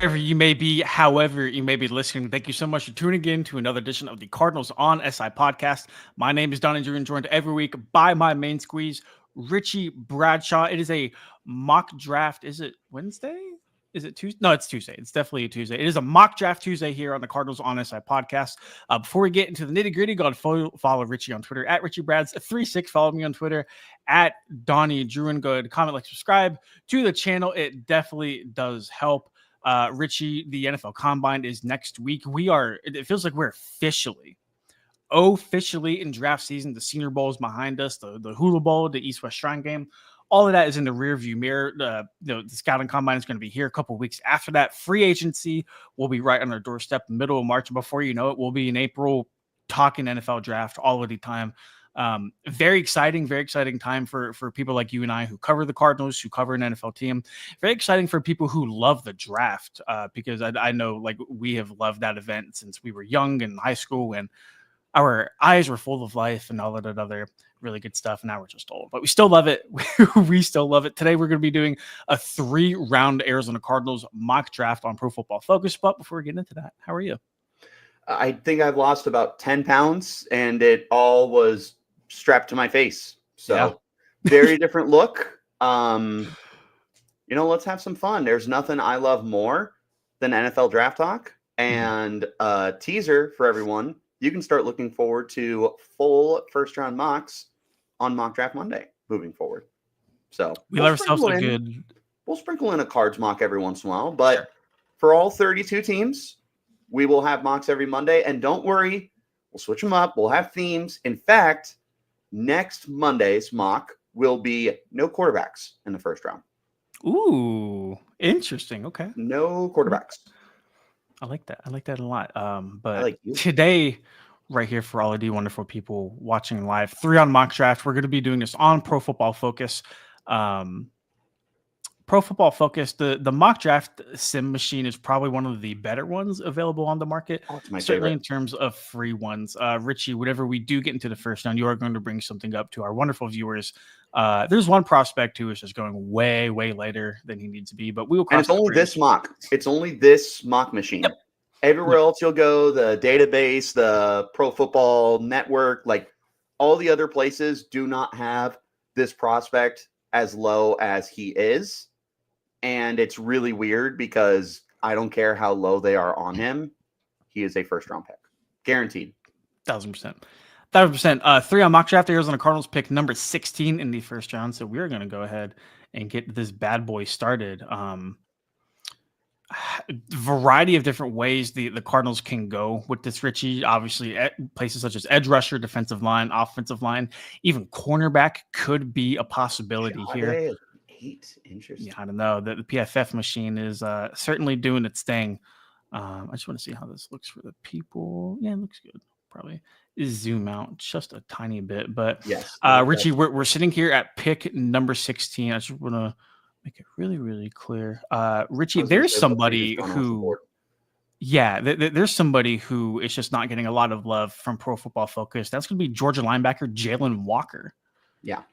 Wherever you may be, however you may be listening, thank you so much for tuning in to another edition of the Cardinals on SI podcast. My name is Don Andrew, and joined every week by my main squeeze, Richie Bradshaw. It is a mock draft. Is it Wednesday? Is it Tuesday? No, it's Tuesday. It's definitely a Tuesday. It is a mock draft Tuesday here on the Cardinals on SI podcast. Before we get into the nitty gritty, go and follow Richie on Twitter at RichieBrads36. Follow me on Twitter at Donnie Druin. Go ahead, comment, like, subscribe to the channel. It definitely does help. Richie, the NFL Combine is next week. It feels like we're officially in draft season. The Senior Bowl is behind us, the Hula Bowl, the East West Shrine Game. All of that is in the rear view mirror. The Scouting Combine is going to be here a couple weeks after that. Free agency will be right on our doorstep, middle of March. Before you know it, we'll be in April talking NFL draft all of the time. Very exciting time for people like you and I who cover the Cardinals, who cover an NFL team. Very exciting for people who love the draft, because I know, like, we have loved that event since we were young in high school, and our eyes were full of life and all of that other really good stuff. And now we're just old, but we still love it. We still love it. Today, we're going to be doing a 3-round Arizona Cardinals mock draft on Pro Football Focus. But before we get into that, how are you? I think I've lost about 10 pounds, and it all was strapped to my face. So yeah. Very different look. Let's have some fun. There's nothing I love more than NFL draft talk, and a teaser for everyone. You can start looking forward to full first round mocks on Mock Draft Monday moving forward. So we'll ourselves a good. We'll sprinkle in a cards mock every once in a while, but for all 32 teams, we will have mocks every Monday. And don't worry, we'll switch them up. We'll have themes. In fact, next Monday's mock will be no quarterbacks in the first round. Ooh, interesting. Okay. No quarterbacks. I like that. I like that a lot. But today, right here, for all of you wonderful people watching live, 3-on mock draft, we're going to be doing this on Pro Football Focus. Pro Football Focus, the mock draft sim machine is probably one of the better ones available on the market. Certainly favorite. In terms of free ones. Richie, whenever we do get into the first round, you are going to bring something up to our wonderful viewers. There's one prospect who is just going way, way later than he needs to be, but we will. And it's only this mock. It's only this mock machine. Yep. Everywhere else you'll go, the database, the Pro Football Network, like all the other places do not have this prospect as low as he is. And it's really weird because I don't care how low they are on him. He is a first-round pick. Guaranteed. 1,000%. 1,000%. 3-on mock draft, Arizona Cardinals pick number 16 in the first round. So we're going to go ahead and get this bad boy started. Variety of different ways the Cardinals can go with this, Richie. Obviously, places such as edge rusher, defensive line, offensive line, even cornerback could be a possibility here. 8. Interesting. Yeah, I don't know. The PFF machine is certainly doing its thing. I just want to see how this looks for the people. Yeah, it looks good. Probably zoom out just a tiny bit. But yes, Richie, we're sitting here at pick number 16. I just want to make it really, really clear. Richie, there's somebody who, there's somebody who is just not getting a lot of love from Pro Football Focus. That's going to be Georgia linebacker Jalen Walker. Yeah.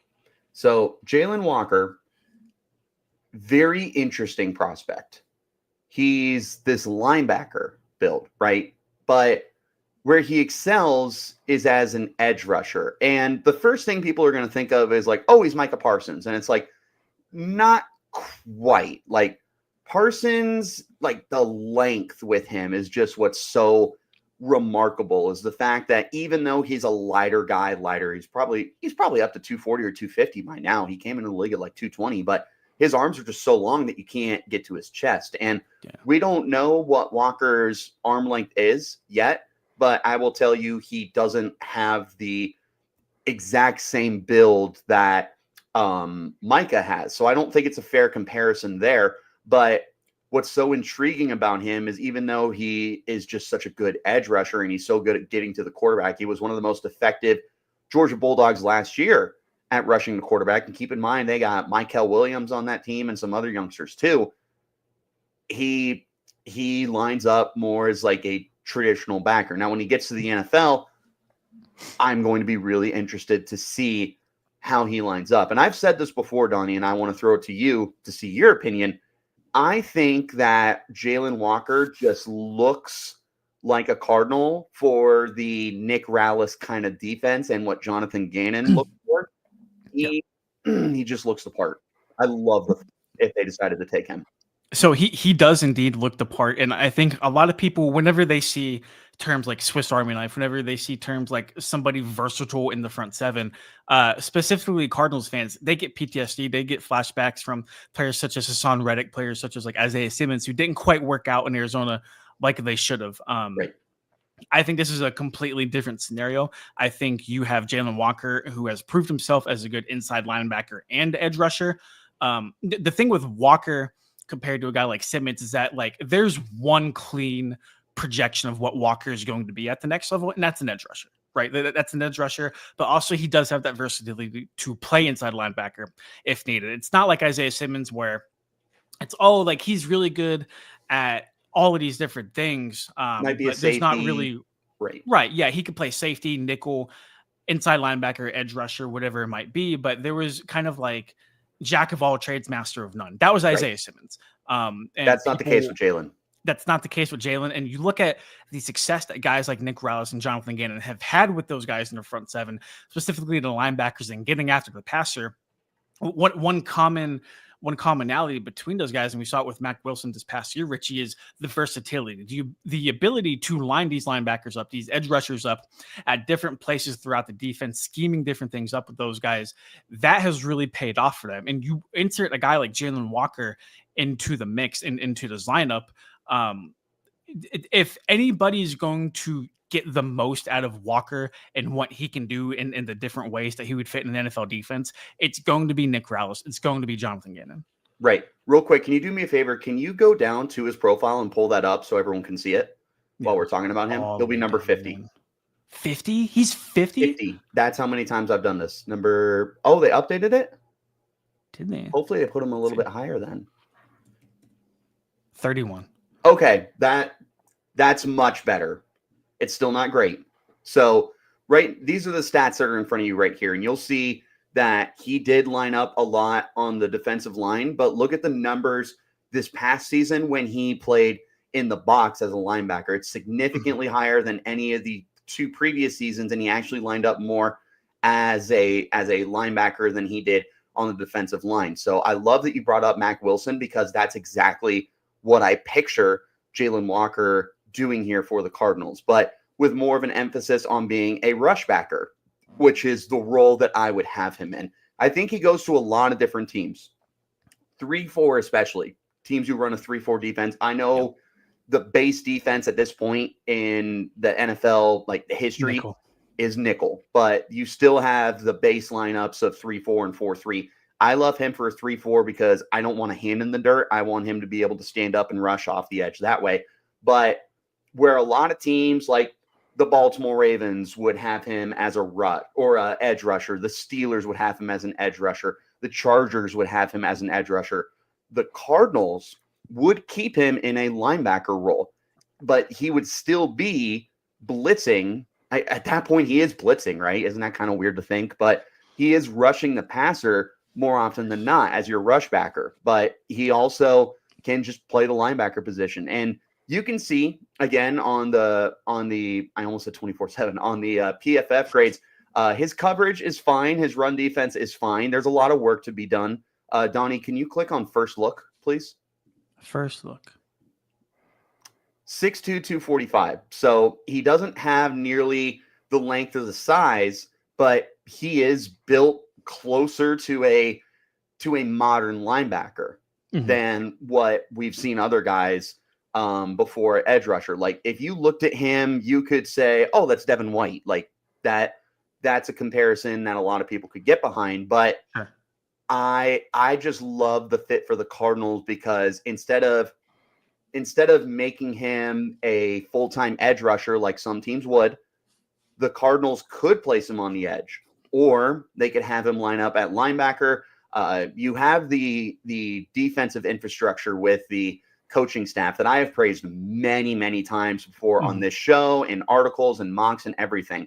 So Jalen Walker, very interesting prospect. He's this linebacker build, right? But where he excels is as an edge rusher. And the first thing people are going to think of is like, oh, he's Micah Parsons. And it's like, not quite. Like Parsons, like the length with him is just what's so remarkable, is the fact that even though he's a lighter guy, he's probably up to 240 or 250 by now. He came into the league at like 220, but his arms are just so long that you can't get to his chest. And we don't know what Walker's arm length is yet, but I will tell you he doesn't have the exact same build that Micah has. So I don't think it's a fair comparison there. But what's so intriguing about him is, even though he is just such a good edge rusher and he's so good at getting to the quarterback, he was one of the most effective Georgia Bulldogs last year at rushing the quarterback. And keep in mind, they got Mykel Williams on that team and some other youngsters too. He lines up more as like a traditional backer. Now, when he gets to the NFL, I'm going to be really interested to see how he lines up. And I've said this before, Donnie, and I want to throw it to you to see your opinion. I think that Jalen Walker just looks like a Cardinal for the Nick Rallis kind of defense and what Jonathan Gannon looks for. Yeah. He just looks the part. I love if they decided to take him. So he does indeed look the part, and I think a lot of people, whenever they see terms like Swiss Army knife, whenever they see terms like somebody versatile in the front seven, specifically Cardinals fans, they get PTSD, they get flashbacks from players such as Hassan Reddick, players such as like Isaiah Simmons, who didn't quite work out in Arizona like they should have. Right. I think this is a completely different scenario. I think you have Jalen Walker, who has proved himself as a good inside linebacker and edge rusher. The thing with Walker compared to a guy like Simmons is that like there's one clean projection of what Walker is going to be at the next level, and that's an edge rusher. Right, that's an edge rusher, but also he does have that versatility to play inside linebacker if needed. It's not like Isaiah Simmons where it's like he's really good at all of these different things, Might be a but there's not safety. really Right. right. Yeah, he could play safety, nickel, inside linebacker, edge rusher, whatever it might be. But there was kind of like jack of all trades, master of none. That was Right. Isaiah Simmons. And That's not the case with Jalen. That's not the case with Jalen. And you look at the success that guys like Nick Rallis and Jonathan Gannon have had with those guys in the front seven, specifically the linebackers and getting after the passer. One commonality between those guys, and we saw it with Mac Wilson this past year, Richie, is the versatility, the ability to line these linebackers up, these edge rushers up at different places throughout the defense, scheming different things up with those guys. That has really paid off for them. And you insert a guy like Jalen Walker into the mix and into this lineup. If anybody's going to get the most out of Walker and what he can do in the different ways that he would fit in an NFL defense, it's going to be Nick Rallis. It's going to be Jonathan Gannon. Right. Real quick, can you do me a favor? Can you go down to his profile and pull that up so everyone can see it while we're talking about him? He'll be number 50. 50? He's 50? 50. That's how many times I've done this. They updated it? Did they? Hopefully they put him a little bit higher then. 31. Okay, that's much better. It's still not great. So, right, these are the stats that are in front of you right here, and you'll see that he did line up a lot on the defensive line, but look at the numbers this past season when he played in the box as a linebacker. It's significantly higher than any of the two previous seasons, and he actually lined up more as a linebacker than he did on the defensive line. So I love that you brought up Mac Wilson because that's exactly what I picture Jalen Walker doing here for the Cardinals, but with more of an emphasis on being a rush backer, which is the role that I would have him in. I think he goes to a lot of different teams, 3-4 especially, teams who run a 3-4 defense. I know the base defense at this point in the NFL, like the history, is nickel, but you still have the base lineups of 3-4 and 4-3. I love him for a 3-4 because I don't want a hand in the dirt. I want him to be able to stand up and rush off the edge that way. But where a lot of teams like the Baltimore Ravens would have him as a edge rusher, the Steelers would have him as an edge rusher, the Chargers would have him as an edge rusher, the Cardinals would keep him in a linebacker role, but he would still be blitzing. At that point, he is blitzing, right? Isn't that kind of weird to think? But he is rushing the passer more often than not as your rush backer, but he also can just play the linebacker position. And you can see again on the I almost said 24/7 on the PFF grades, his coverage is fine. His run defense is fine. There's a lot of work to be done. Donnie, can you click on first look, please? First look. 6'2", 245. So he doesn't have nearly the length of the size, but he is built closer to a modern linebacker than what we've seen other guys before edge rusher. Like if you looked at him, you could say, oh, that's Devin White. Like that's a comparison that a lot of people could get behind. But I just love the fit for the Cardinals because instead of making him a full-time edge rusher like some teams would, the Cardinals could place him on the edge, or they could have him line up at linebacker. You have the defensive infrastructure with the coaching staff that I have praised many, many times before on this show, in articles and mocks and everything.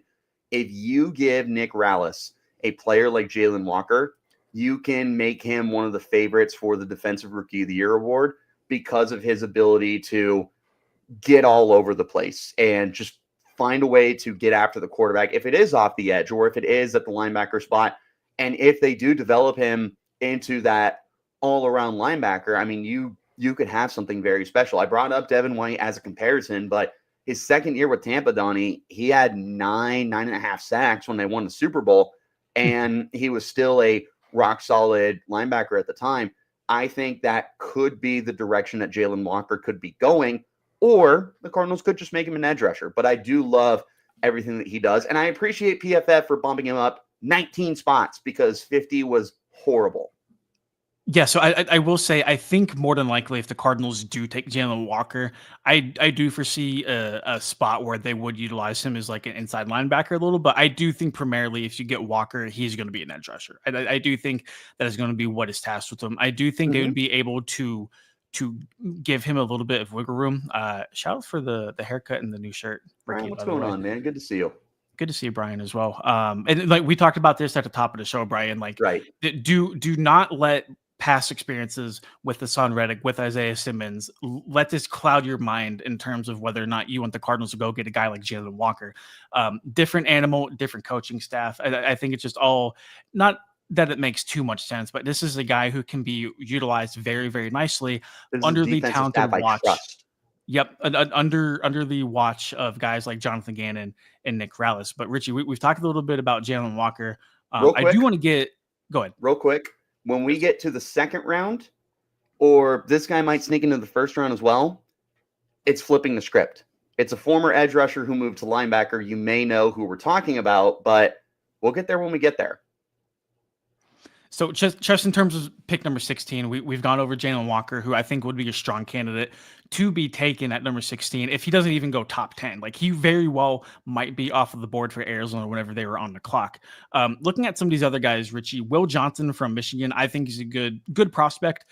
If you give Nick Rallis a player like Jalen Walker, you can make him one of the favorites for the Defensive Rookie of the Year award because of his ability to get all over the place and just find a way to get after the quarterback if it is off the edge or if it is at the linebacker spot. And if they do develop him into that all-around linebacker, I mean, you could have something very special. I brought up Devin White as a comparison, but his second year with Tampa, Donnie, he had 9.5 sacks when they won the Super Bowl, and he was still a rock-solid linebacker at the time. I think that could be the direction that Jalen Walker could be going, or the Cardinals could just make him an edge rusher. But I do love everything that he does, and I appreciate PFF for bumping him up 19 spots because 50 was horrible. Yeah, so I will say, I think more than likely if the Cardinals do take Jalen Walker, I do foresee a spot where they would utilize him as like an inside linebacker a little, but I do think primarily if you get Walker, he's going to be an edge rusher. I do think that is going to be what is tasked with him. I do think they would be able to give him a little bit of wiggle room. Shout out for the haircut and the new shirt. Brian, what's going on, man? Good to see you. Good to see you, Brian, as well. And like we talked about this at the top of the show, Brian, like right. do not let past experiences with Hassan Reddick, with Isaiah Simmons, let this cloud your mind in terms of whether or not you want the Cardinals to go get a guy like Jalen Walker. Different animal, different coaching staff. I think it's just all, not that it makes too much sense, but this is a guy who can be utilized very, very nicely under the talented watch. Yep, under the watch of guys like Jonathan Gannon and Nick Rallis. But Richie, we've talked a little bit about Jalen Walker. I do want to go ahead. Real quick. When we get to the second round, or this guy might sneak into the first round as well, it's flipping the script. It's a former edge rusher who moved to linebacker. You may know who we're talking about, but we'll get there when we get there. So just in terms of pick number 16, we've gone over Jalen Walker, who I think would be a strong candidate to be taken at number 16 if he doesn't even go top 10. Like, he very well might be off of the board for Arizona whenever they were on the clock. Looking at some of these other guys, Richie, Will Johnson from Michigan, I think he's a good prospect.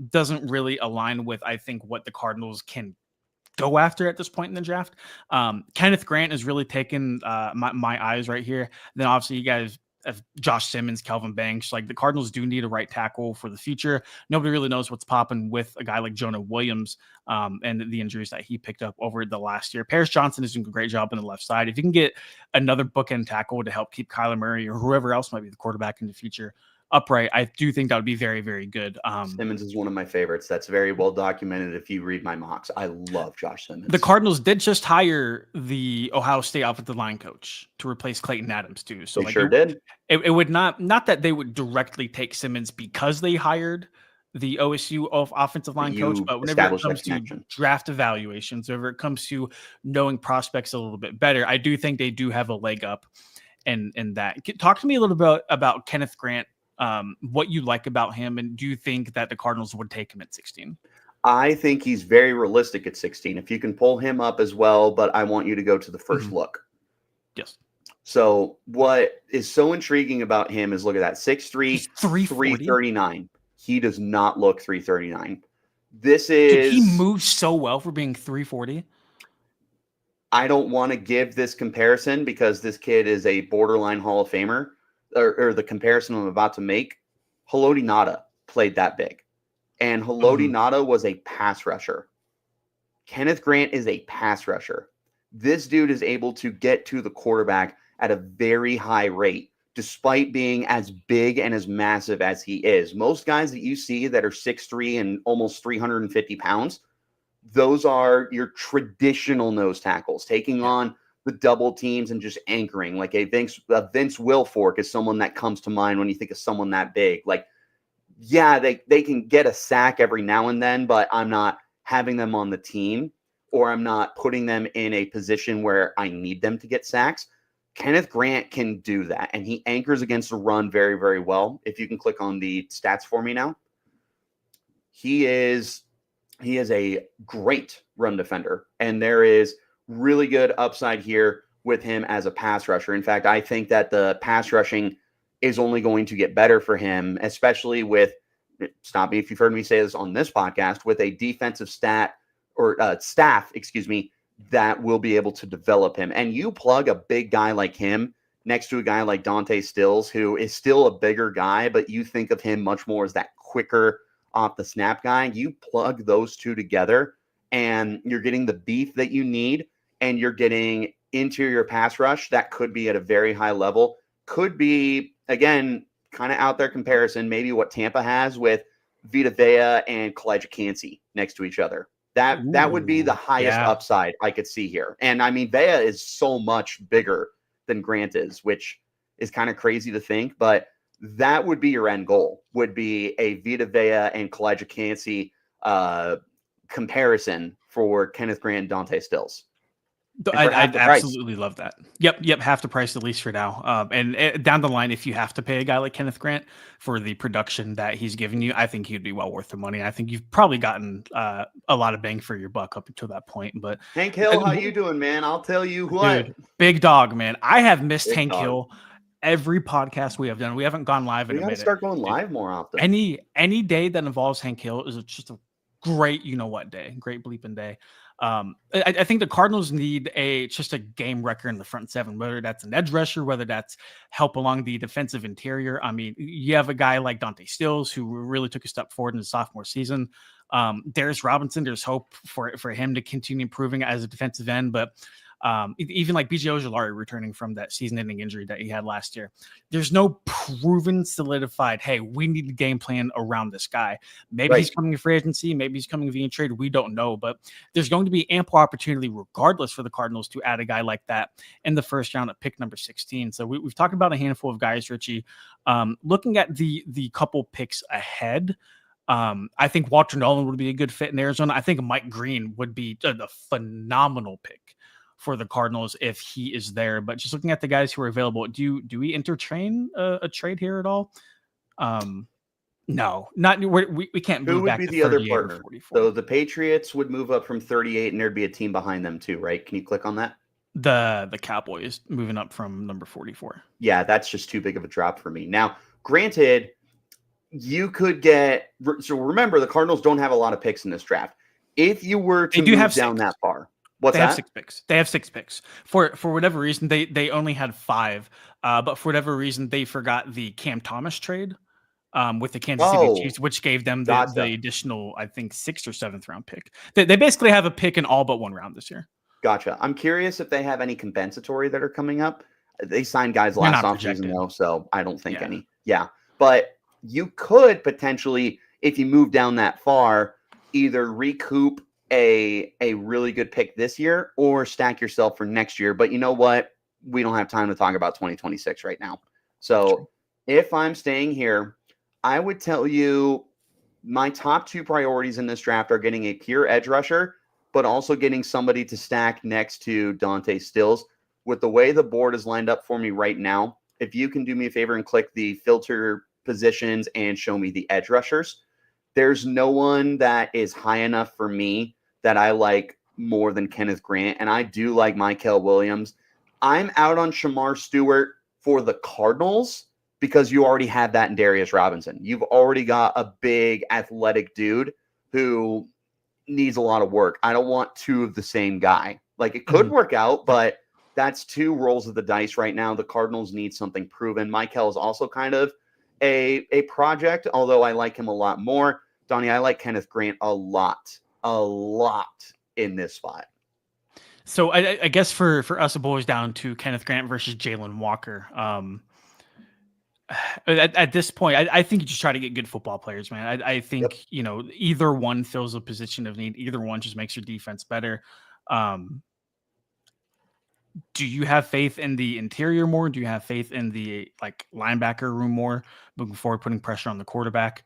Doesn't really align with, I think, what the Cardinals can go after at this point in the draft. Kenneth Grant has really taken my eyes right here. Then obviously you guys of Josh Simmons, Kelvin Banks. Like, the Cardinals do need a right tackle for the future. Nobody really knows what's popping with a guy like Jonah Williams and the injuries that he picked up over the last year. Paris Johnson is doing a great job on the left side. If you can get another bookend tackle to help keep Kyler Murray or whoever else might be the quarterback in the future upright, I do think that would be very, very good. Simmons is one of my favorites. That's very well documented if you read my mocks. I love Josh Simmons. The Cardinals did just hire the Ohio State offensive line coach to replace Clayton Adams too. So they sure did. It would not that they would directly take Simmons because they hired the OSU offensive line coach, but whenever it comes to draft evaluations, whenever it comes to knowing prospects a little bit better, I do think they do have a leg up in that. Talk to me a little bit about Kenneth Grant. What you like about him, and do you think that the Cardinals would take him at 16? I think he's very realistic at 16. If you can pull him up as well, but I want you to go to the first look. Yes. So what is so intriguing about him is, look at that, 6'3", 339. He does not look 339. Dude, he moves so well for being 340. I don't want to give this comparison because this kid is a borderline Hall of Famer. Or the comparison I'm about to make, Haloti Ngata played that big. And Haloti Ngata was a pass rusher. Kenneth Grant is a pass rusher. This dude is able to get to the quarterback at a very high rate, despite being as big and as massive as he is. Most guys that you see that are 6'3" and almost 350 pounds, those are your traditional nose tackles, taking on the double teams and just anchoring. Like a Vince Wilfork is someone that comes to mind when you think of someone that big. Like, yeah, they can get a sack every now and then, but I'm not having them on the team, or I'm not putting them in a position where I need them to get sacks. Kenneth Grant can do that, and he anchors against the run very, very well. If you can click on the stats for me now. He is a great run defender, and there is really good upside here with him as a pass rusher. In fact, I think that the pass rushing is only going to get better for him, especially with, stop me if you've heard me say this on this podcast, with a defensive staff, that will be able to develop him. And you plug a big guy like him next to a guy like Dante Stills, who is still a bigger guy, but you think of him much more as that quicker off the snap guy. You plug those two together, and you're getting the beef that you need, and you're getting interior pass rush that could be at a very high level. Could be, again, kind of out there comparison, maybe what Tampa has with Vita Vea and Kalijah Cansey next to each other. That would be the Ooh, highest yeah. upside I could see here. And I mean, Vea is so much bigger than Grant is, which is kind of crazy to think, but that would be your end goal, would be a Vita Vea and Kalijah Cansey comparison for Kenneth Grant and Dante Stills. And for half I'd the price. absolutely love that. Yep, half the price at least for now. And down the line, if you have to pay a guy like Kenneth Grant for the production that he's given you, I think he'd be well worth the money. I think you've probably gotten a lot of bang for your buck up until that point. But Hank Hill, how you doing, man? I'll tell you what. dude, big dog, man. I have missed Big Hank dog. Hill every podcast we have done. We haven't gone live in We a got to minute. start going live more often. Any day that involves Hank Hill is just a great, you know what day, great bleeping day. I think the Cardinals need just a game wrecker in the front seven, whether that's an edge rusher, whether that's help along the defensive interior. I mean, you have a guy like Dante Stills who really took a step forward in his sophomore season. Darius Robinson, there's hope for him to continue improving as a defensive end, but even like BJ Ojulari returning from that season-ending injury that he had last year, there's no proven, solidified, hey, we need a game plan around this guy. Maybe he's coming in free agency, maybe he's coming via trade. We don't know, but there's going to be ample opportunity regardless for the Cardinals to add a guy like that in the first round at pick number 16. So we've talked about a handful of guys, Richie. Looking at the couple picks ahead, I think Walter Nolan would be a good fit in Arizona. I think Mike Green would be a phenomenal pick for the Cardinals if he is there. But just looking at the guys who are available, do we entertain a trade here at all? No, not we can't move. Who would back be to the other 38 or partner? 44. So the Patriots would move up from 38, and there'd be a team behind them too, right? Can you click on that? The Cowboys moving up from number 44. Yeah, that's just too big of a drop for me. Now, granted, you could get. So remember, the Cardinals don't have a lot of picks in this draft. If you were to move down that far. What's they that? Have 6 picks. They have 6 picks. For whatever reason, they only had 5. But for whatever reason, they forgot the Cam Thomas trade with the Kansas City Chiefs, which gave them the additional, I think, 6th or 7th round pick. They basically have a pick in all but one round this year. Gotcha. I'm curious if they have any compensatory that are coming up. They signed guys last offseason, though, so I don't think any. Yeah. But you could potentially, if you move down that far, either recoup a really good pick this year or stack yourself for next year. But you know what? We don't have time to talk about 2026 right now. So if I'm staying here, I would tell you my top 2 priorities in this draft are getting a pure edge rusher, but also getting somebody to stack next to Dante Stills. With the way the board is lined up for me right now, if you can do me a favor and click the filter positions and show me the edge rushers, there's no one that is high enough for me that I like more than Kenneth Grant, and I do like Mykel Williams. I'm out on Shamar Stewart for the Cardinals because you already have that in Darius Robinson. You've already got a big athletic dude who needs a lot of work. I don't want 2 of the same guy. Like, it could work out, but that's 2 rolls of the dice right now. The Cardinals need something proven. Mykel is also kind of a project, although I like him a lot more. Donnie, I like Kenneth Grant a lot in this spot. So I guess for us, it boils down to Kenneth Grant versus Jalen Walker. At this point, I think you just try to get good football players, man. I think, either one fills a position of need. Either one just makes your defense better. Do you have faith in the interior more? Do you have faith in the linebacker room more moving forward, putting pressure on the quarterback?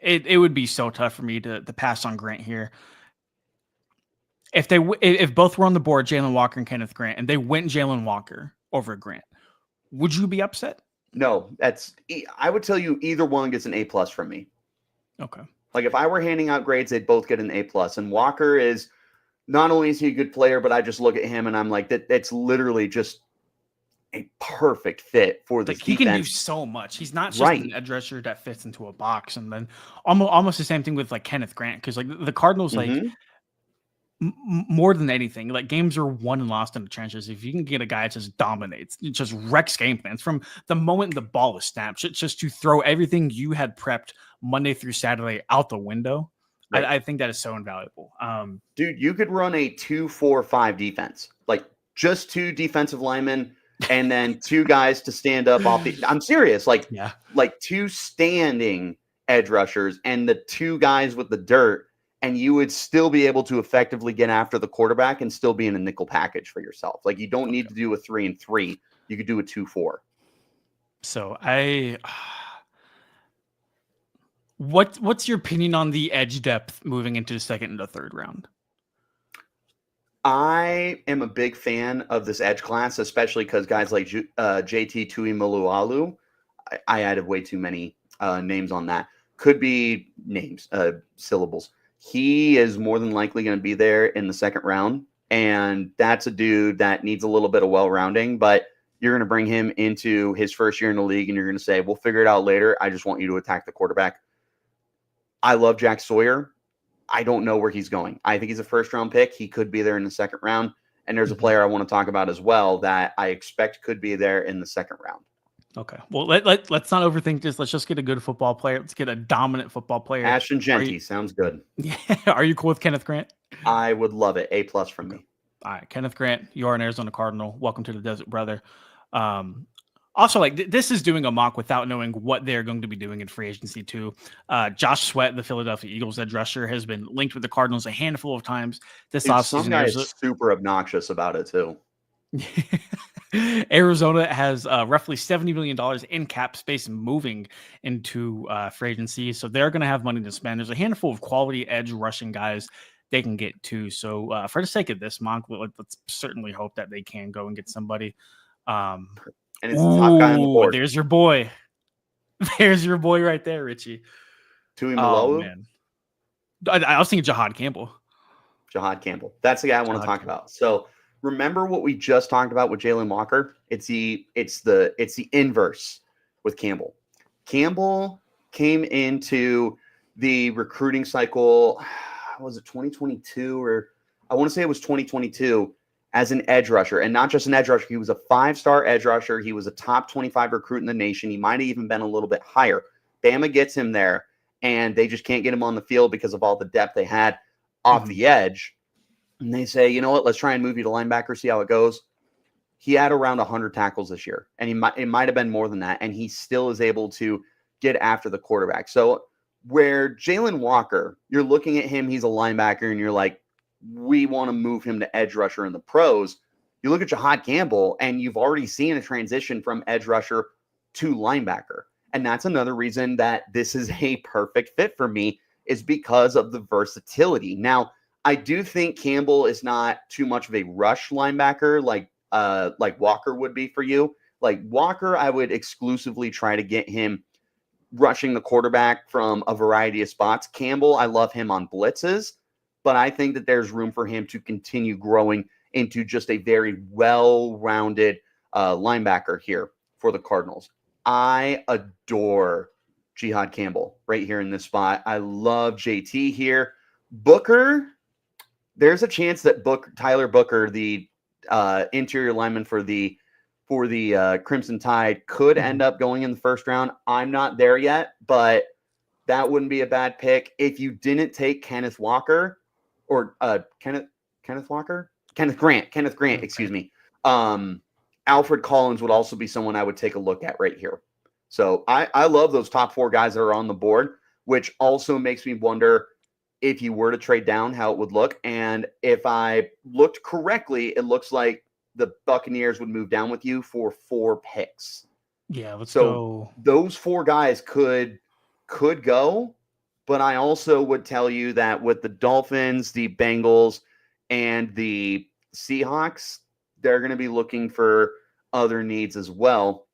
It would be so tough for me to pass on Grant here. If both were on the board, Jalen Walker and Kenneth Grant, and they went Jalen Walker over Grant, would you be upset? No, I would tell you either one gets an A+ from me. Okay. Like, if I were handing out grades, they'd both get an A+. And Walker is, not only is he a good player, but I just look at him and I'm like, that's literally just a perfect fit for this defense. He can do so much. He's not just an edge rusher that fits into a box. And then almost the same thing with Kenneth Grant, because the Cardinals more than anything, like games are won and lost in the trenches. If you can get a guy that just dominates, it just wrecks game plans from the moment the ball is snapped, just to throw everything you had prepped Monday through Saturday out the window. Right. I think that is so invaluable. Dude, you could run a 2-4-5 defense, like just 2 defensive linemen and then 2 guys to stand up off the. I'm serious, Yeah. like 2 standing edge rushers and the 2 guys with the dirt, and you would still be able to effectively get after the quarterback and still be in a nickel package for yourself. Like you don't need to do a 3-3. You could do a 2-4. So what's your opinion on the edge depth moving into the second and the third round? I am a big fan of this edge class, especially because guys like JT Tuimoloalu, I added way too many names on that. Could be names, syllables. He is more than likely going to be there in the second round, and that's a dude that needs a little bit of well-rounding, but you're going to bring him into his first year in the league, and you're going to say, we'll figure it out later. I just want you to attack the quarterback. I love Jack Sawyer. I don't know where he's going. I think he's a first-round pick. He could be there in the second round. And there's a player I want to talk about as well that I expect could be there in the second round. Okay. Well, let's not overthink this. Let's just get a good football player. Let's get a dominant football player. Ashton Genty sounds good. Yeah. Are you cool with Kenneth Grant? I would love it. A+ from me. All right. Kenneth Grant, you are an Arizona Cardinal. Welcome to the desert, brother. Also, like this is doing a mock without knowing what they're going to be doing in free agency too. Josh Sweat, the Philadelphia Eagles edge rusher, has been linked with the Cardinals a handful of times this offseason. Some guy is super obnoxious about it too. Arizona has roughly $70 million in cap space moving into free agency, so they're going to have money to spend. There's a handful of quality edge rushing guys they can get too. So for the sake of this mock, let's certainly hope that they can go and get somebody. And it's the top guy on the board. There's your boy. There's your boy right there, Richie. Tuimoloalu? Oh, man. I was thinking Jahad Campbell. That's the guy I want to talk about. So remember what we just talked about with Jalen Walker? It's the inverse with Campbell. Campbell came into the recruiting cycle, was it 2022 or I want to say it was 2022. As an edge rusher, and not just an edge rusher. He was a 5-star edge rusher. He was a top 25 recruit in the nation. He might have even been a little bit higher. Bama gets him there, and they just can't get him on the field because of all the depth they had off the edge. And they say, you know what, let's try and move you to linebacker, see how it goes. He had around 100 tackles this year, and it might have been more than that, and he still is able to get after the quarterback. So where Jalen Walker, you're looking at him, he's a linebacker, and you're like, we want to move him to edge rusher in the pros. You look at Jahad Campbell, and you've already seen a transition from edge rusher to linebacker. And that's another reason that this is a perfect fit for me is because of the versatility. Now, I do think Campbell is not too much of a rush linebacker like Walker would be for you. Like Walker, I would exclusively try to get him rushing the quarterback from a variety of spots. Campbell, I love him on blitzes. But I think that there's room for him to continue growing into just a very well-rounded linebacker here for the Cardinals. I adore Jahad Campbell right here in this spot. I love JT here. Booker, there's a chance that Tyler Booker, the interior lineman for the Crimson Tide, could end up going in the first round. I'm not there yet, but that wouldn't be a bad pick. If you didn't take Kenneth Grant, excuse me. Alfred Collins would also be someone I would take a look at right here. So I love those top 4 guys that are on the board, which also makes me wonder if you were to trade down, how it would look. And if I looked correctly, it looks like the Buccaneers would move down with you for 4 picks. Yeah, let's go. Those 4 guys could go. But I also would tell you that with the Dolphins, the Bengals, and the Seahawks, they're going to be looking for other needs as well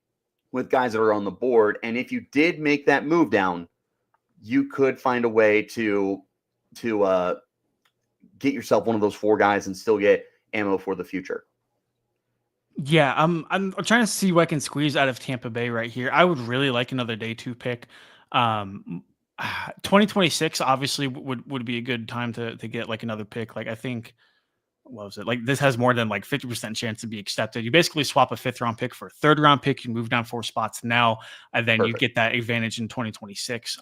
with guys that are on the board. And if you did make that move down, you could find a way to get yourself one of those 4 guys and still get ammo for the future. Yeah, I'm trying to see what I can squeeze out of Tampa Bay right here. I would really like another day 2 pick. 2026 obviously would be a good time to get like another pick. Like I think what was it? Like this has more than like 50% chance to be accepted. You basically swap a 5th-round pick for a 3rd-round pick. You move down 4 spots now, and then you Perfect. get that advantage in 2026.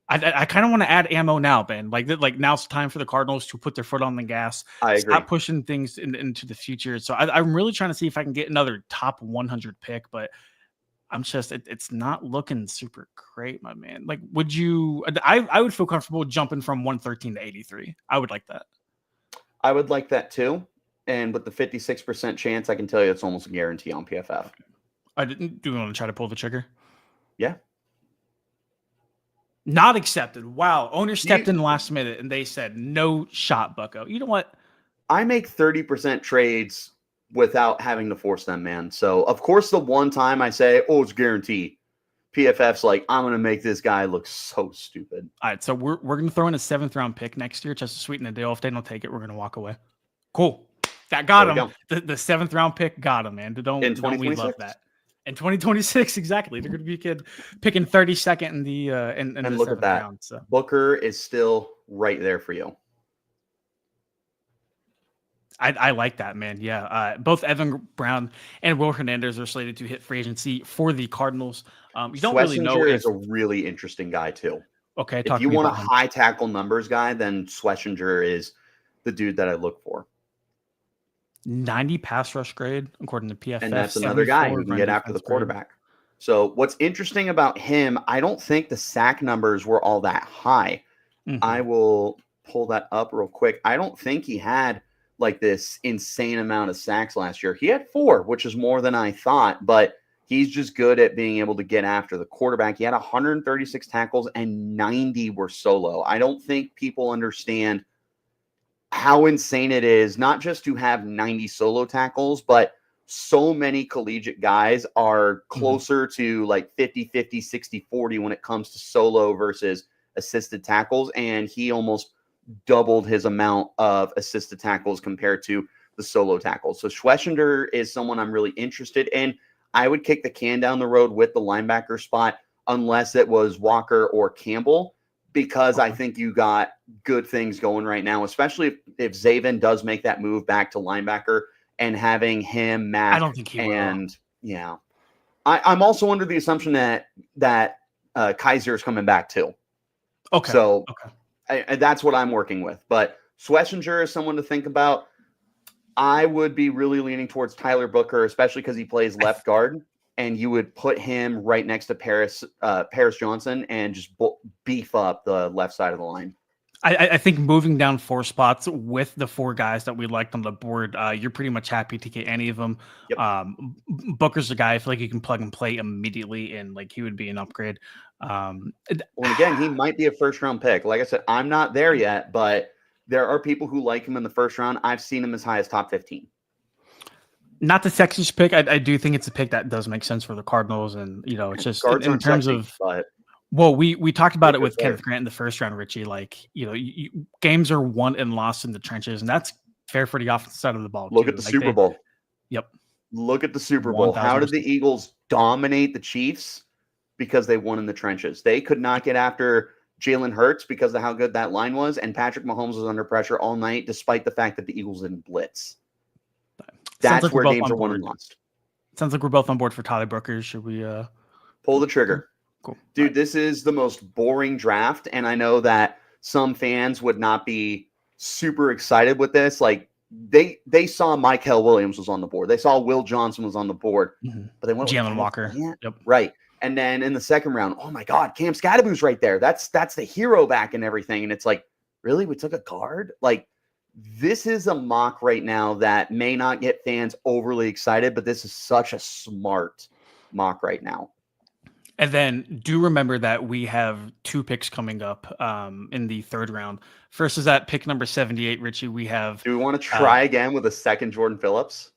I kind of want to add ammo now, Ben. Like now's the time for the Cardinals to put their foot on the gas, I agree. stop pushing things into the future. So I'm really trying to see if I can get another top 100 pick, but I'm just it's not looking super great, my man. Like, would you? I would feel comfortable jumping from 113 to 83. I would like that. I would like that too. And with the 56% chance, I can tell you it's almost a guarantee on PFF. I didn't. Do you want to try to pull the trigger? Yeah. Not accepted. Wow. Owner stepped You, in the last minute and they said no shot, Bucko. You know what? I make 30% trades without having to force them, man. So, of course, the one time I say, oh, it's guaranteed, PFF's like, I'm going to make this guy look so stupid. All right. So we're gonna throw in a 7th-round pick next year just to sweeten the deal. If they don't take it, we're gonna walk away. Cool. That got There we him. go. The 7th-round pick got him, man. In Don't we love 2026. that? In 2026, exactly. They're gonna be a kid picking 32nd in the in And the look at 7th that. round. So Booker is still right there for you. I like that, man. Yeah. Both Evan Brown and Will Hernandez are slated to hit free agency for the Cardinals. You don't really know Schlesinger if is a really interesting guy, too. okay, If talk you to me want a about him. high tackle numbers guy, then Schlesinger is the dude that I look for. 90 pass rush grade, according to And PFF, that's another guy who 74 can run get after the defense grade. quarterback. So what's interesting about him, I don't think the sack numbers were all that high. I Mhm. will pull that up real quick. I don't think he had like this insane amount of sacks last year. He had 4, which is more than I thought, but he's just good at being able to get after the quarterback. He had 136 tackles and 90 were solo. I don't think people understand how insane it is, not just to have 90 solo tackles, but so many collegiate guys are Mhm. closer to like 50-50, 60-40 when it comes to solo versus assisted tackles. And he almost doubled his amount of assisted tackles compared to the solo tackles. So Schlesinger is someone I'm really interested in. I would kick the can down the road with the linebacker spot unless it was Walker or Campbell, because I Okay. think you got good things going right now, especially if Zaven does make that move back to linebacker and having him, I Mac, don't think he will. and yeah. I'm also under the assumption that Kaiser is coming back too. Okay. So Okay. that's what I'm working with. But Schlesinger is someone to think about. I would be really leaning towards Tyler Booker, especially because he plays left guard, and you would put him right next to Paris Johnson and just beef up the left side of the line. I think moving down 4 spots with the 4 guys that we liked on the board, you're pretty much happy to get any of them. Yep. Booker's a guy I feel like you can plug and play immediately, and like he would be an upgrade. Well, and again, he might be a first round pick. Like I said, I'm not there yet, but there are people who like him in the first round. I've seen him as high as top 15. Not the sexiest pick. I do think it's a pick that does make sense for the Cardinals, and it's just Guards in aren't terms sexy, of. but Well, we talked about they're it good with players. Kenneth Grant in the first round, Richie. Like, games are won and lost in the trenches, and that's fair for the offensive side of the ball Look too. at the Like Super Bowl. yep, Look at the Super Bowl. How did 1000%. the Eagles dominate the Chiefs? Because they won in the trenches. They could not get after Jalen Hurts because of how good that line was, and Patrick Mahomes was under pressure all night, despite the fact that the Eagles didn't blitz. Sounds That's like we're where both games on are won and board. lost. Sounds like we're both on board for Tyler Booker. Should we? Pull the Cool. trigger. Cool. Dude, this is the most boring draft, and I know that some fans would not be super excited with this. Like they saw Michael Williams was on the board. They saw Will Johnson was on the board, Mhm. but they went with Jalen Kenneth Walker. Grant. Yep. Right. And then in the second round, oh my God, Cam Scadaboo's right there. That's the hero back and everything. And it's like, really? We took a guard? Like, this is a mock right now that may not get fans overly excited, but this is such a smart mock right now. And then do remember that we have 2 picks coming up in the 3rd round. First is at pick number 78, Richie. We have Do we want to try again with a second Jordan Phillips?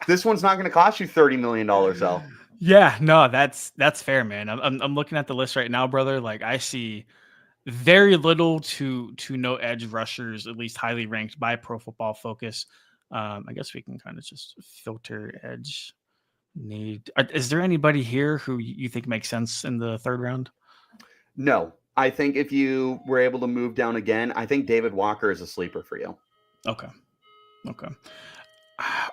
This one's not going to cost you $30 million, though. Yeah, no, that's fair, man. I'm looking at the list right now, brother. Like I see very little to no edge rushers, at least highly ranked by Pro Football Focus. I guess we can kind of just filter edge Is there anybody here who you think makes sense in the third round? No, I think if you were able to move down again, I think David Walker is a sleeper for you. Okay.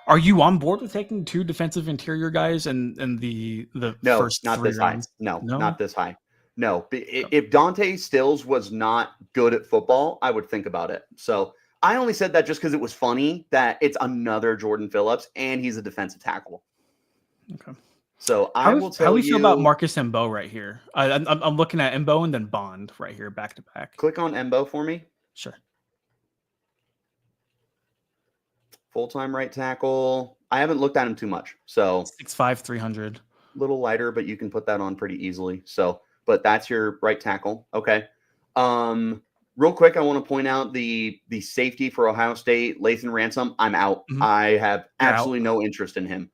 Are you on board with taking 2 defensive interior guys in the No, first not 3 this high. rounds? No, No? not this high. No, Okay. if Dante Stills was not good at football, I would think about it. So I only said that just because it was funny that it's another Jordan Phillips and he's a defensive tackle. Okay. So I How will how tell we feel about you, Marcus Mbo right here? I'm looking at Mbo and then Bond right here, back to back. click on Embo for me. Sure. Full-time right tackle. I haven't looked at him too much. So 6'5", 300. little lighter, but you can put that on pretty easily. So, but that's your right tackle. Okay. Real quick, I want to point out the safety for Ohio State, Lathan Ransom. I'm out. Mhm. I have You're out? absolutely no interest in him.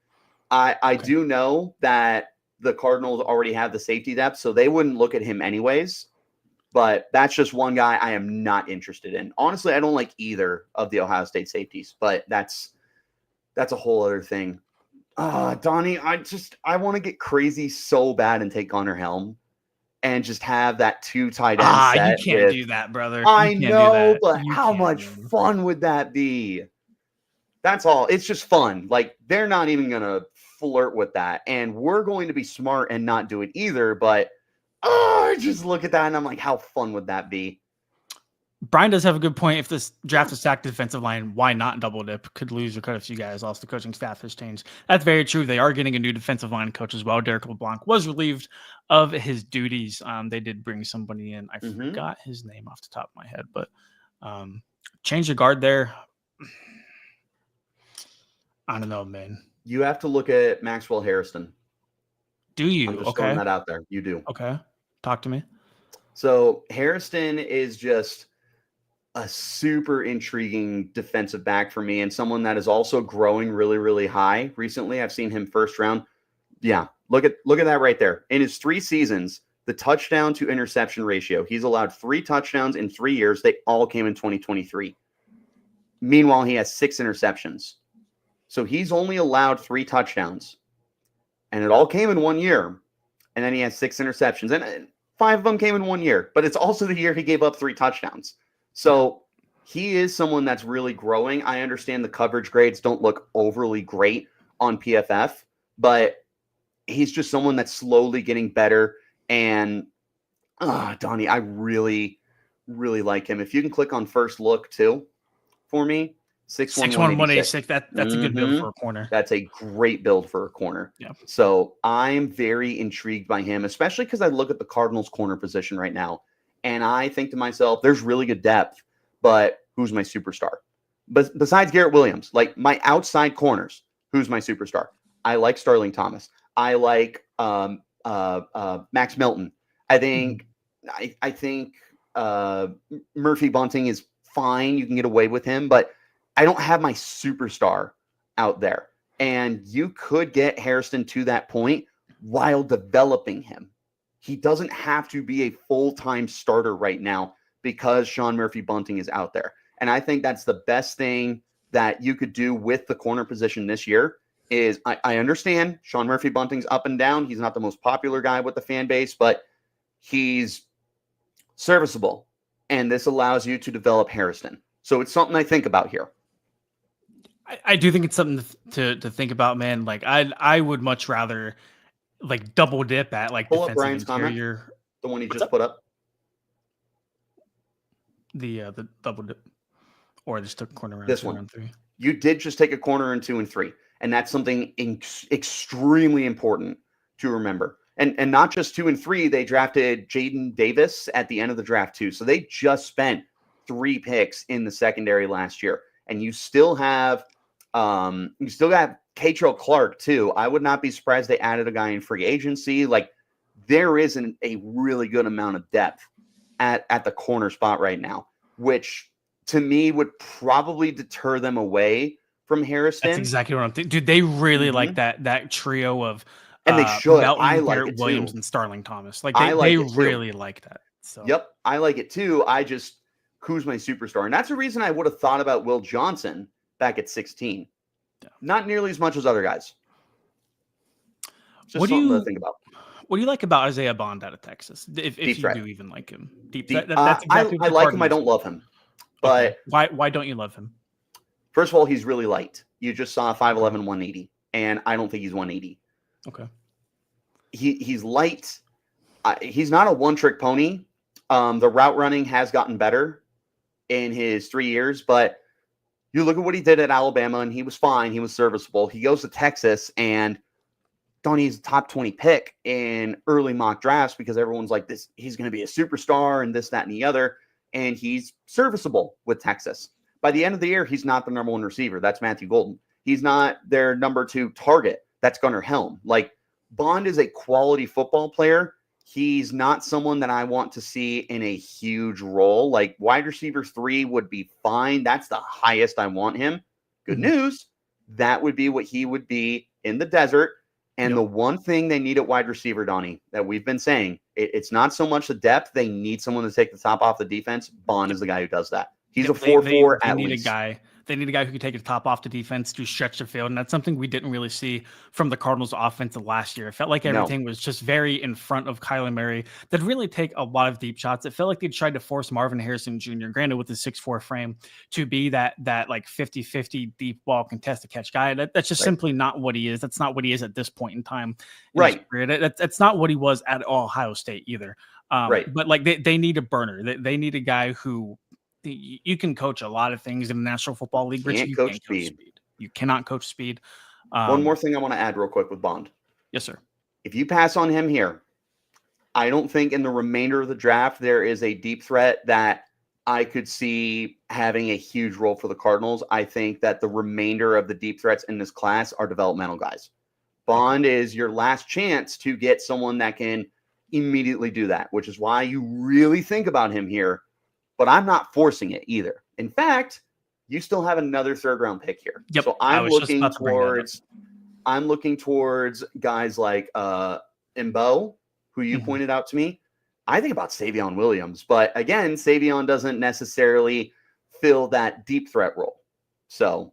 I Okay. do know that the Cardinals already have the safety depth, so they wouldn't look at him anyways. But that's just one guy I am not interested in. Honestly, I don't like either of the Ohio State safeties, but that's a whole other thing. Donnie, I want to get crazy so bad and take Connor Helm and just have that 2 tight end You set can't with. do that, brother. You I can't do know, that. but You how can't, much man. fun would that be? That's all. It's just fun. Like they're not even gonna flirt with that, and we're going to be smart and not do it either. But I just look at that and I'm like, how fun would that be? Brian does have a good point. If this draft is stacked defensive line, why not double dip? Could lose or cut a few guys. Also, the coaching staff has changed. That's very true. They are getting a new defensive line coach as well. Derek LeBlanc was relieved of his duties. They did bring somebody in. I forgot his name off the top of my head, but change the guard there. I don't know, man. You have to look at Maxwell Harrison. Do you? I'm just throwing that out there. You do. Okay. Talk to me. So Harrison is just a super intriguing defensive back for me and someone that is also growing really, really high. Recently, I've seen him first round. Yeah, look at that right there. In his 3 seasons, the touchdown to interception ratio, he's allowed 3 touchdowns in 3 years. They all came in 2023. Meanwhile, he has 6 interceptions. So he's only allowed 3 touchdowns. And it all came in 1 year. And then he has 6 interceptions. And 5 of them came in 1 year. But it's also the year he gave up 3 touchdowns. So he is someone that's really growing. I understand the coverage grades don't look overly great on PFF, but he's just someone that's slowly getting better. And Donnie, I really, really like him. If you can click on first look too for me, 6'1", 186. That's a good build for a corner. That's a great build for a corner. Yeah. So I'm very intrigued by him, especially because I look at the Cardinals corner position right now. And I think to myself, there's really good depth, but who's my superstar? But besides Garrett Williams, like my outside corners, who's my superstar? I like Sterling Thomas. I like Max Milton. I think Murphy Bunting is fine. You can get away with him, but I don't have my superstar out there. And you could get Harrison to that point while developing him. He doesn't have to be a full-time starter right now because Sean Murphy Bunting is out there. And I think that's the best thing that you could do with the corner position this year is I understand Sean Murphy Bunting's up and down. He's not the most popular guy with the fan base, but he's serviceable. And this allows you to develop Harrison. So it's something I think about here. I do think it's something to think about, man. Like I would much rather like double dip at like Pull up defensive Brian's interior. comment, the one he What's just up? put up. The double dip, or just took corner round This 2, one. round 3. You did just take a corner in 2 and 3, and that's something extremely important to remember. And not just 2 and 3, they drafted Jaden Davis at the end of the draft too. So they just spent 3 picks in the secondary last year, and you still got Keitrell Clark too. I would not be surprised they added a guy in free agency. Like there is a really good amount of depth at the corner spot right now, which to me would probably deter them away from Harrison. That's exactly what I'm thinking. Dude, they really like that trio of and they should. Melton, I like Garrett it Williams, too. and Starling Thomas. Like I like they it too. really like that. So yep, I like it too. Who's my superstar? And that's the reason I would have thought about Will Johnson back at 16. Yeah. Not nearly as much as other guys. Just something to think about. What do you like about Isaiah Bond out of Texas? If Deep you threat. do even like him, I that's exactly what the like him. I Cardinals don't need. love him. Okay. But Why don't you love him? first of all, he's really light. You just saw 5'11", 180, and I don't think he's 180. Okay. He's light. He's not a one-trick pony. The route running has gotten better in his 3 years, but you look at what he did at Alabama, and he was fine. He was serviceable. He goes to Texas, and Donnie's a top 20 pick in early mock drafts because everyone's like, this, he's going to be a superstar and this, that, and the other. And he's serviceable with Texas. By the end of the year, he's not the number one receiver. That's Matthew Golden. He's not their number 2 target. That's Gunnar Helm. Like, Bond is a quality football player. He's not someone that I want to see in a huge role. Like, wide receiver 3 would be fine. That's the highest I want him. Good news. That would be what he would be in the desert. And the one thing they need at wide receiver, Donnie, that we've been saying, it's not so much the depth. They need someone to take the top off the defense. Bond is the guy who does that. He's a 4.4 at least. They need a guy who can take his top off the defense to stretch the field, and that's something we didn't really see from the Cardinals' offense last year. It felt like everything was just very in front of Kyler Murray. They'd really take a lot of deep shots. It felt like they tried to force Marvin Harrison Jr., granted with his 6'4" frame, to be that like 50-50 deep ball contested catch guy. That's just simply not what he is. That's not what he is at this point in time. That's not what he was at Ohio State either. But like they need a burner. They need a guy who. You can coach a lot of things in the National Football League, but you can't coach speed. You cannot coach speed. One more thing I want to add real quick with Bond. Yes, sir. If you pass on him here, I don't think in the remainder of the draft there is a deep threat that I could see having a huge role for the Cardinals. I think that the remainder of the deep threats in this class are developmental guys. Bond is your last chance to get someone that can immediately do that, which is why you really think about him here. But I'm not forcing it either. In fact, you still have another 3rd-round pick here. Yep. So I'm looking towards guys like Mbo, who you pointed out to me. I think about Savion Williams. But again, Savion doesn't necessarily fill that deep threat role. So,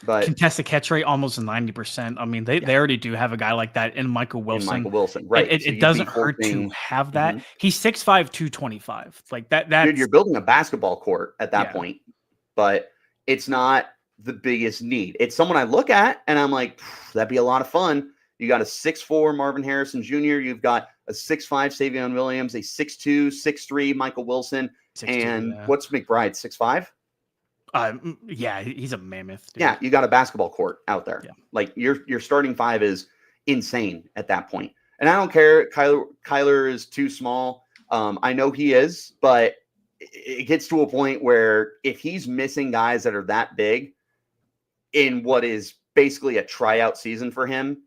but contested catch rate almost 90%. I mean, they already do have a guy like that in Michael Wilson. Right? It doesn't hurt to have that. He's 6'5", 225. Like that. Dude, you're building a basketball court at that point, but it's not the biggest need. It's someone I look at and I'm like, that'd be a lot of fun. You got a 6'4" Marvin Harrison Jr. You've got a 6'5" Savion Williams, a 6'2", 6'3" Michael Wilson, 6'2", and what's McBride, 6'5"? Yeah, he's a mammoth. Dude. Yeah, you got a basketball court out there. Yeah. Like your starting 5 is insane at that point. And I don't care. Kyler is too small. I know he is, but it gets to a point where if he's missing guys that are that big in what is basically a tryout season for him,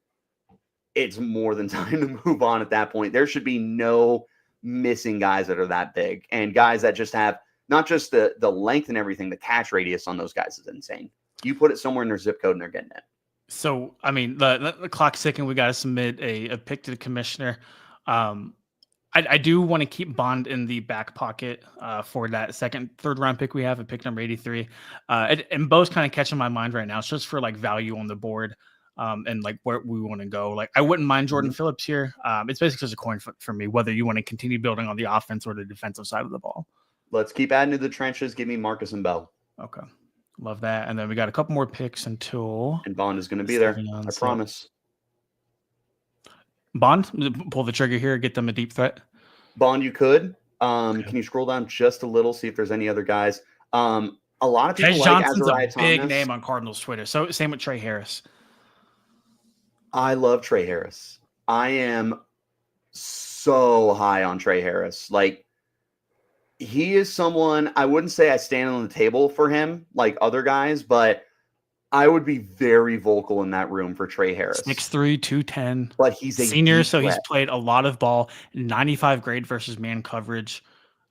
it's more than time to move on at that point. There should be no missing guys that are that big and guys that just have not just the length and everything, the catch radius on those guys is insane. You put it somewhere in their zip code and they're getting it. So, I mean, the clock's ticking. We got to submit a pick to the commissioner. I do want to keep Bond in the back pocket for that 3rd round pick we have at pick number 83. And both kind of catching my mind right now. It's just for like value on the board and like where we want to go. Like I wouldn't mind Jordan Phillips here. It's basically just a coin flip for me, whether you want to continue building on the offense or the defensive side of the ball. Let's keep adding to the trenches. Give me Marcus and Bell. Okay. Love that. And then we got a couple more picks until... And Bond is going to be there. I promise. Bond, pull the trigger here, get them a deep threat. Bond, you could. Can you scroll down just a little, see if there's any other guys? A lot of people like Azariah Thomas. Big name on Cardinals Twitter. So same with Trey Harris. I love Trey Harris. I am so high on Trey Harris. Like, he is someone, I wouldn't say I stand on the table for him like other guys, but I would be very vocal in that room for Trey Harris. 6'3", 210. But he's a senior, so he's played a lot of ball. 95 grade versus man coverage.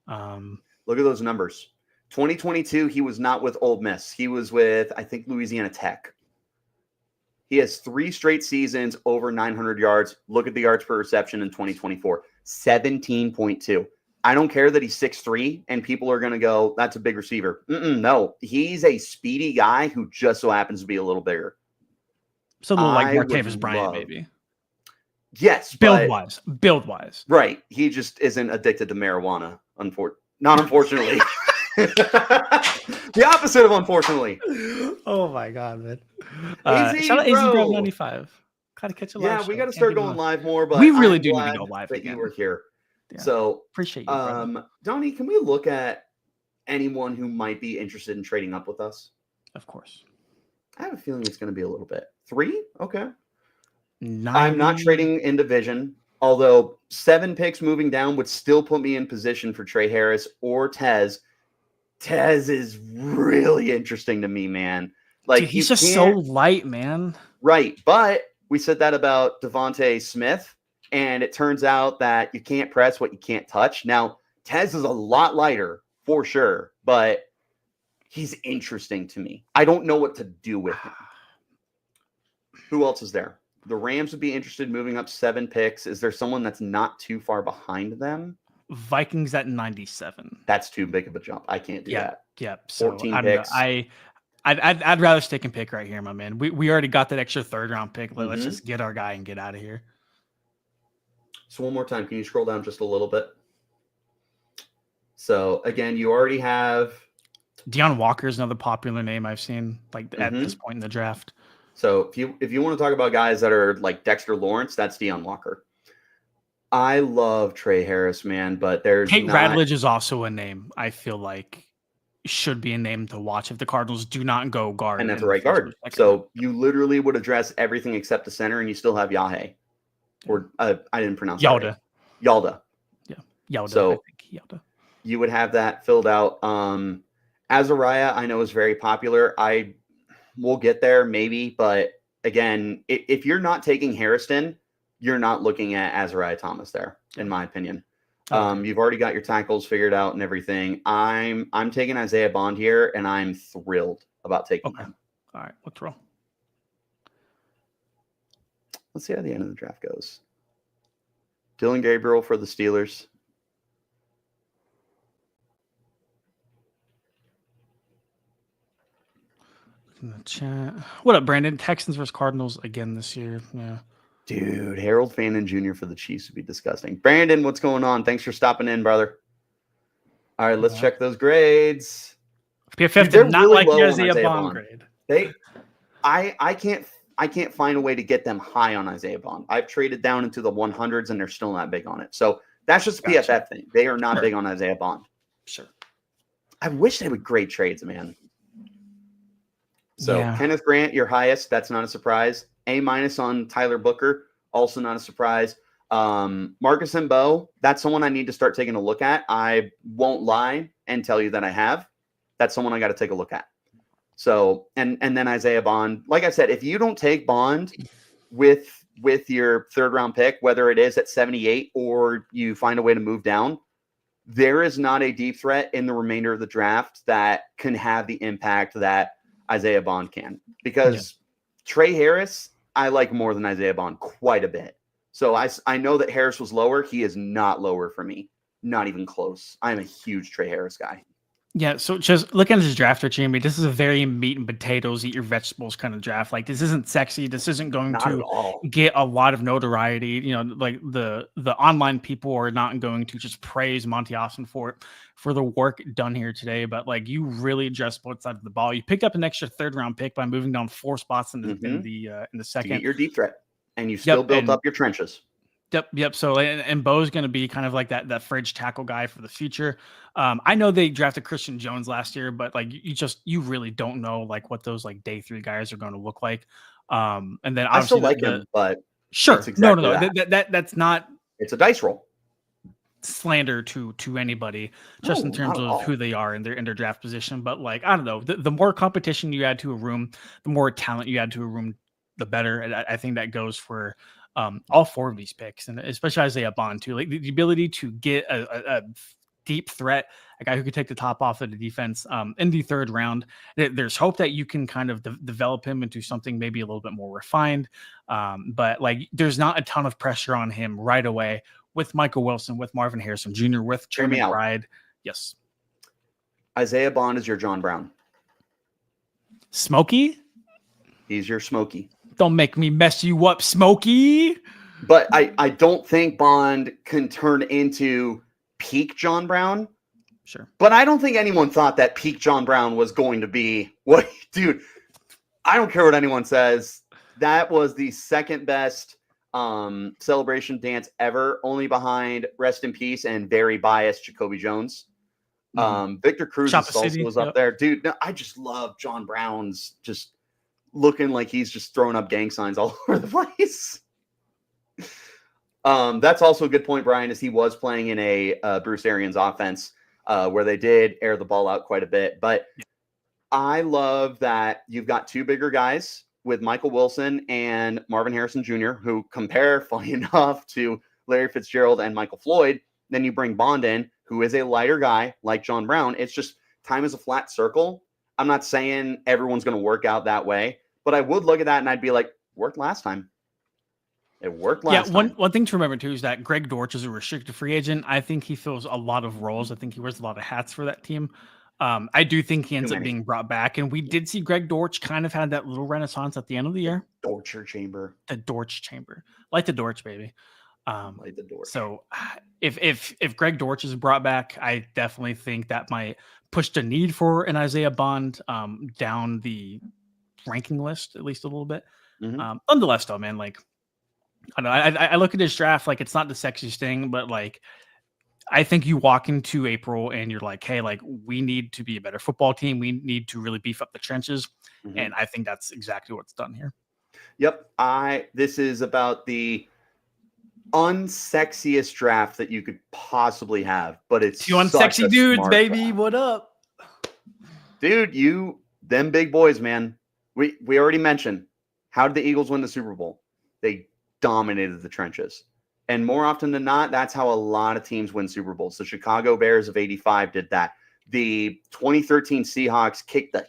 Look at those numbers. 2022, he was not with Ole Miss. He was with, I think, Louisiana Tech. He has 3 straight seasons over 900 yards. Look at the yards per reception in 2024. 17.2. I don't care that he's 6'3", and people are going to go, that's a big receiver. No, he's a speedy guy who just so happens to be a little bigger. So a little like Martavis Bryant, maybe. Yes, build but wise. right. He just isn't addicted to marijuana. Not unfortunately. The opposite of unfortunately. Oh my god, man. AZ, Shout out AZ Bro bro. 95. Gotta catch a live Yeah, we show. got to Can't start get going enough. live more, We but really I'm do need to glad go live that again. you were here. Yeah. So, Appreciate you, brother. Donnie, can we look at anyone who might be interested in trading up with us? Of course. I have a feeling it's going to be a little bit. 3? Okay. 90... I'm not trading in division, although 7 picks moving down would still put me in position for Trey Harris or Tez. Tez is really interesting to me, man. Like, dude, he's just so light, man. Right. But we said that about Devontae Smith, and it turns out that you can't press what you can't touch. Now, Tez is a lot lighter for sure, but he's interesting to me. I don't know what to do with him. Who else is there? The Rams would be interested in moving up 7 picks. Is there someone that's not too far behind them? Vikings at 97. That's too big of a jump. I can't do that. Yep. So 14 I don't picks. know. I'd rather stick and pick right here, my man. We already got that extra 3rd round pick. Let's just get our guy and get out of here. So one more time, can you scroll down just a little bit? So again, you already have Deion Walker is another popular name I've seen at this point in the draft. So if you want to talk about guys that are like Dexter Lawrence, that's Deion Walker. I love Trey Harris, man, but there's Tate Radledge is also a name I feel like should be a name to watch if the Cardinals do not go guard. And that's a right guard. So you literally would address everything except the center, and you still have Yahe. Or I didn't pronounce Yalda. That right. Yalda. Yeah. Yalda. So I think Yalda. You would have that filled out. Azariah, I know, is very popular. We'll get there maybe, but again, if you're not taking Harrison, you're not looking at Azariah Thomas there, in my opinion. Okay. You've already got your tackles figured out and everything. I'm taking Isaiah Bond here, and I'm thrilled about taking him. All right, let's roll. Let's see how the end of the draft goes. Dylan Gabriel for the Steelers. In the chat. What up, Brandon? Texans versus Cardinals again this year. Yeah. Dude, Harold Fannin Jr. for the Chiefs would be disgusting. Brandon, what's going on? Thanks for stopping in, brother. All right, let's check those grades. PFF did not really like the Isaiah Bond grade. I can't find a way to get them high on Isaiah Bond. I've traded down into the 100s, and they're still not big on it. So that's just a PFF thing. They are not big on Isaiah Bond. Sure. I wish they would grade trades, man. So Kenneth Grant, your highest. That's not a surprise. A- on Tyler Booker, also not a surprise. Marcus Mbo, that's someone I need to start taking a look at. I won't lie and tell you that I have. That's someone I got to take a look at. So, and then Isaiah Bond. Like I said, if you don't take Bond with your 3rd round pick, whether it is at 78 or you find a way to move down, there is not a deep threat in the remainder of the draft that can have the impact that Isaiah Bond can. Because Trey Harris, I like more than Isaiah Bond quite a bit. So I know that Harris was lower. He is not lower for me. Not even close. I'm a huge Trey Harris guy. Yeah, so just looking at this draft, Jimmy, this is a very meat and potatoes, eat your vegetables kind of draft. Like, this isn't sexy. This isn't going to get a lot of notoriety. You know, like the online people are not going to just praise Monty Austin for the work done here today. But like, you really addressed both sides of the ball. You picked up an extra 3rd round pick by moving down 4 spots in the second. To get your deep threat, and you still built up your trenches. Yep. So, and Bo's going to be kind of like that fridge tackle guy for the future. I know they drafted Christian Jones last year, but like you really don't know like what those like day 3 guys are going to look like. And then I still like him, but sure, exactly no, that's not. It's a dice roll. Slander to anybody, just in terms of who they are in their draft position. But like, I don't know, the more competition you add to a room, the more talent you add to a room, the better. And I think that goes for all 4 of these picks, and especially Isaiah Bond too. Like the ability to get a deep threat, a guy who could take the top off of the defense in the 3rd round. There's hope that you can kind of develop him into something maybe a little bit more refined. But like, there's not a ton of pressure on him right away with Michael Wilson, with Marvin Harrison Jr., with Jeremy Pride. Yes. Isaiah Bond is your John Brown. Smokey? He's your Smokey. Don't make me mess you up, Smokey. But I don't think Bond can turn into peak John Brown. Sure. But I don't think anyone thought that peak John Brown was going to be what, dude. I don't care what anyone says. That was the second best celebration dance ever, only behind Rest in Peace and very biased Jacoby Jones. Victor Cruz's salsa was up there. Dude, no, I just love John Brown's just looking like he's just throwing up gang signs all over the place. That's also a good point, Brian, is he was playing in a Bruce Arians offense where they did air the ball out quite a bit. But I love that you've got two bigger guys with Michael Wilson and Marvin Harrison Jr., who compare, funny enough, to Larry Fitzgerald and Michael Floyd. Then you bring Bond in, who is a lighter guy like John Brown. It's just time is a flat circle. I'm not saying everyone's going to work out that way, but I would look at that and I'd be like, worked last time. It worked last time. One thing to remember, too, is that Greg Dortch is a restricted free agent. I think he fills a lot of roles. I think he wears a lot of hats for that team. I do think he ends up being brought back. And we did see Greg Dortch kind of had that little renaissance at the end of the year. Dortcher chamber. The Dortch chamber. Like the Dortch, baby. Like the Dortch. So if Greg Dortch is brought back, I definitely think that might push the need for an Isaiah Bond down the ranking list, at least a little bit. Nonetheless, though, man, like, I don't know. I look at this draft like it's not the sexiest thing, but like I think you walk into April and you're like, hey, like we need to be a better football team. We need to really beef up the trenches, and I think that's exactly what's done here. Yep, this is about the unsexiest draft that you could possibly have, but it's two unsexy dudes, baby. Draft. What up, dude? Them big boys, man. We already mentioned how did the Eagles win the Super Bowl? They dominated the trenches. And more often than not, that's how a lot of teams win Super Bowls. The Chicago Bears of 85 did that. The 2013 Seahawks kicked the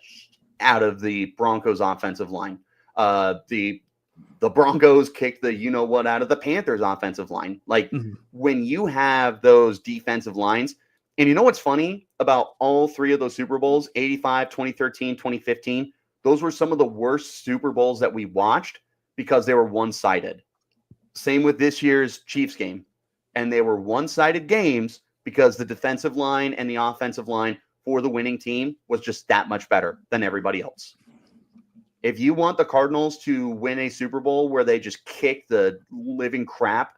out of the Broncos offensive line. The Broncos kicked the you-know-what out of the Panthers offensive line. Like, when you have those defensive lines, and you know what's funny about all three of those Super Bowls, 85, 2013, 2015, those were some of the worst Super Bowls that we watched because they were one-sided. Same with this year's Chiefs game. And they were one-sided games because the defensive line and the offensive line for the winning team was just that much better than everybody else. If you want the Cardinals to win a Super Bowl where they just kick the living crap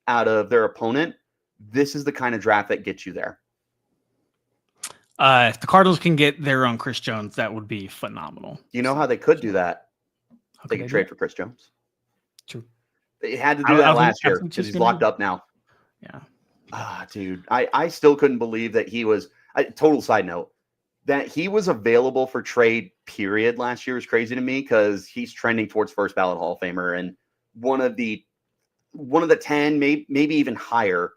out of their opponent, this is the kind of draft that gets you there. If the Cardinals can get their own Chris Jones, that would be phenomenal. You know how they could do that? They could trade for Chris Jones. True. They had to do that last year because he's locked up now. Yeah. Dude, I still couldn't believe that he was total side note that he was available for trade period last year was crazy to me because he's trending towards first ballot Hall of Famer and one of the 10, maybe even higher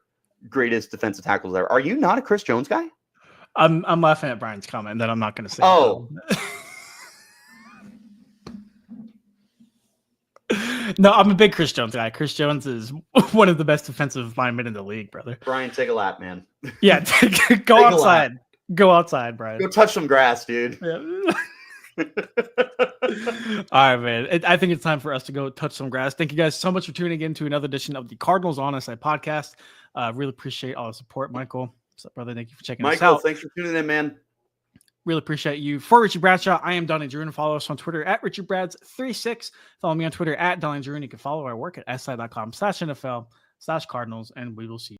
greatest defensive tackles ever. Are you not a Chris Jones guy? I'm laughing at Brian's comment that I'm not going to say. Oh. No, I'm a big Chris Jones guy. Chris Jones is one of the best defensive linemen in the league, brother. Brian, take a lap, man. Yeah, go outside. Go outside, Brian. Go touch some grass, dude. Yeah. All right, man. I think it's time for us to go touch some grass. Thank you guys so much for tuning in to another edition of the Cardinals on SI podcast. Really appreciate all the support, Michael. What's up, brother? Thank you for checking us out. Michael, thanks for tuning in, man. Really appreciate you. For Richie Bradshaw, I am Donnie Drew, and follow us on Twitter at RichieBrads36. Follow me on Twitter at Donnie Drew, and you can follow our work at si.com/NFL/Cardinals, and we will see you.